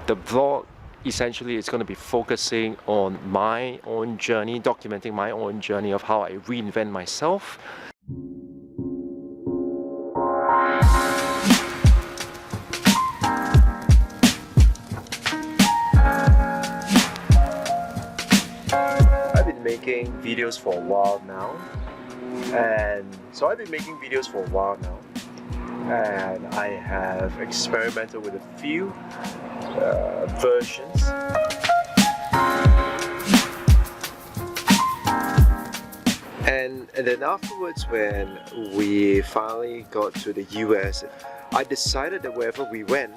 The vlog essentially is going to be focusing on my own journey, documenting my own journey of how I reinvent myself. I've been making videos for a while now, and I have experimented with a few versions. And then afterwards, when we finally got to the US, I decided that wherever we went,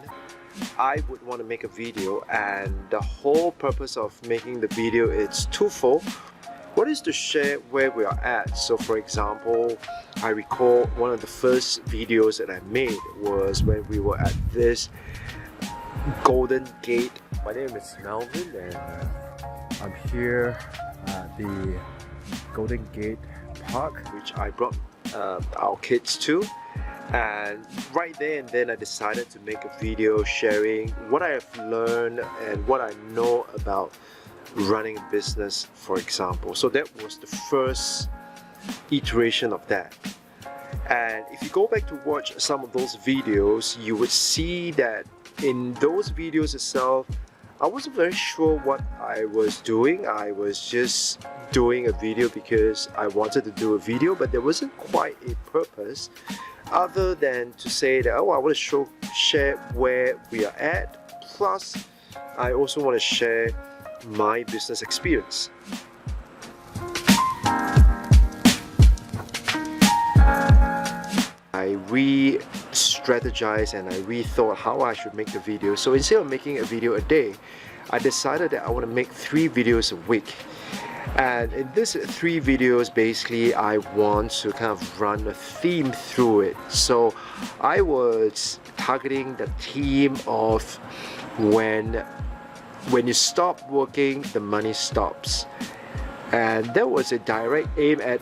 I would want to make a video, and the whole purpose of making the video is twofold. One is to share where we are at. So for example, I recall one of the first videos that I made was when we were at this Golden Gate. My name is Melvin, and I'm here at the Golden Gate Park, which I brought our kids to. And right there and then I decided to make a video sharing what I have learned and what I know about running a business, for example. So that was the first iteration of that. And if you go back to watch some of those videos, you would see that in those videos itself, I wasn't very sure what I was doing. I was just doing a video because I wanted to do a video, but there wasn't quite a purpose other than to say that, oh, I want to share where we are at, plus I also want to share my business experience. I re-strategized and I rethought how I should make the video. So instead of making a video a day, I decided that I want to make 3 videos a week. And in these 3 videos, basically, I want to kind of run a theme through it. So I was targeting the theme of when you stop working, the money stops. And that was a direct aim at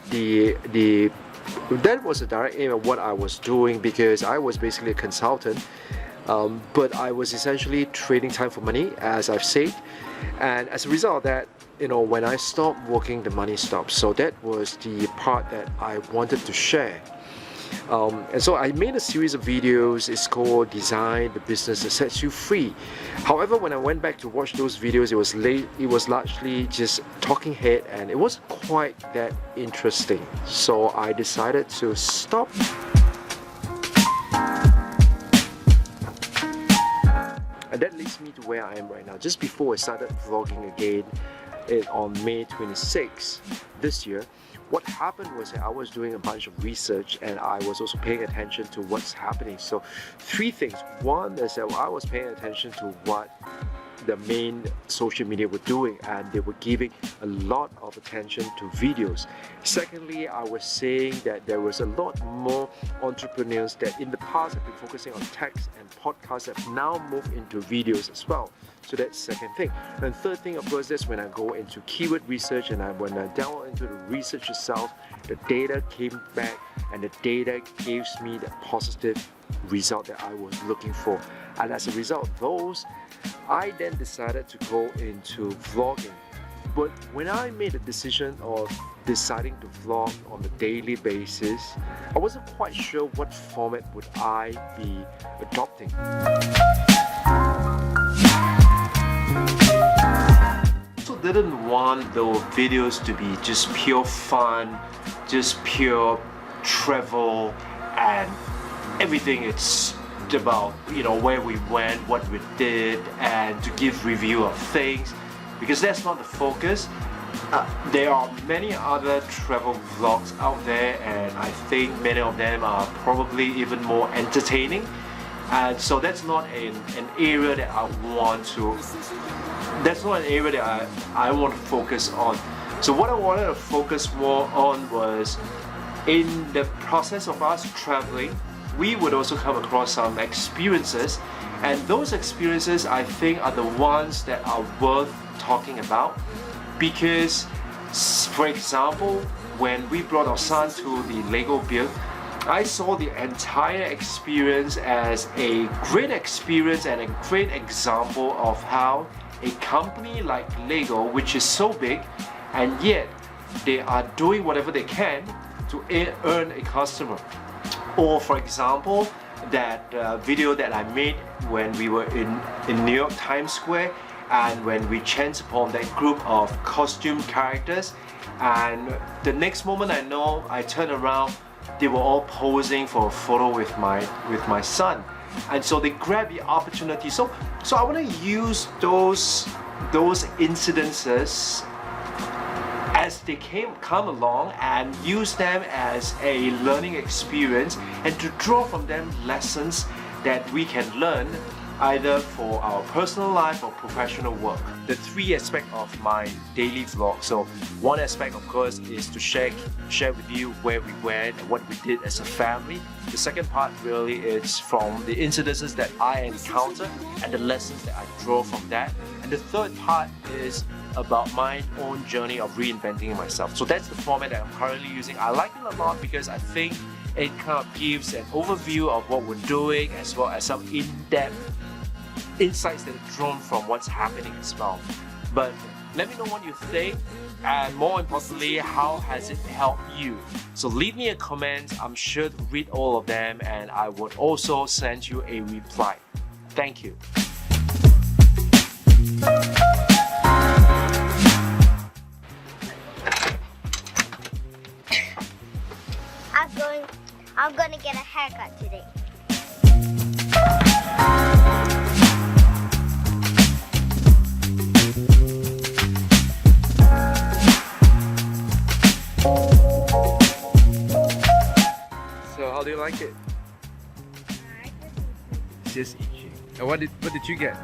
what I was doing, because I was basically a consultant, but I was essentially trading time for money, as I've said. And as a result of that, when I stopped working, the money stopped. So that was the part that I wanted to share. And so I made a series of videos. It's called Design the Business That Sets You Free. However, when I went back to watch those videos, it was largely just talking head, and it wasn't quite that interesting. So I decided to stop. And that leads me to where I am right now. Just before I started vlogging again on May 26th this year, what happened was that I was doing a bunch of research, and I was also paying attention to what's happening. So 3 things. One is that I was paying attention to what the main social media were doing, and they were giving a lot of attention to videos. Secondly, I was saying that there was a lot more entrepreneurs that in the past have been focusing on text and podcasts have now moved into videos as well. So that's the second thing. And third thing, of course, that's when I go into keyword research, and when I delve into the research itself, the data came back, and the data gives me the positive result that I was looking for. And as a result of those, I then decided to go into vlogging. But when I made the decision of deciding to vlog on a daily basis, I wasn't quite sure what format would I be adopting. Also didn't want the videos to be just pure fun, just pure travel, and everything it's about, where we went, what we did, and to give review of things, because that's not the focus. There are many other travel vlogs out there, and I think many of them are probably even more entertaining, and so that's not an area that I want to focus on. So what I wanted to focus more on was, in the process of us traveling, we would also come across some experiences, and those experiences I think are the ones that are worth talking about. Because, for example, when we brought our son to the Lego build, I saw the entire experience as a great experience and a great example of how a company like Lego, which is so big, and yet they are doing whatever they can to earn a customer. Or for example, that video that I made when we were in New York Times Square, and when we chanced upon that group of costume characters, and the next moment I turned around, they were all posing for a photo with my son, and so they grabbed the opportunity. So I want to use those incidences as they come along and use them as a learning experience, and to draw from them lessons that we can learn either for our personal life or professional work. The three aspects of my daily vlog. So one aspect, of course, is to share with you where we went and what we did as a family. The second part really is from the incidences that I encounter and the lessons that I draw from that. And the third part is about my own journey of reinventing myself. So that's the format that I'm currently using. I like it a lot because I think it kind of gives an overview of what we're doing, as well as some in-depth insights that are drawn from what's happening as well. But let me know what you think, and more importantly, how has it helped you? So leave me a comment. I'm sure to read all of them, and I would also send you a reply. Thank you. I'm gonna get a haircut today. So how do you like it? Just itchy. And what did you get?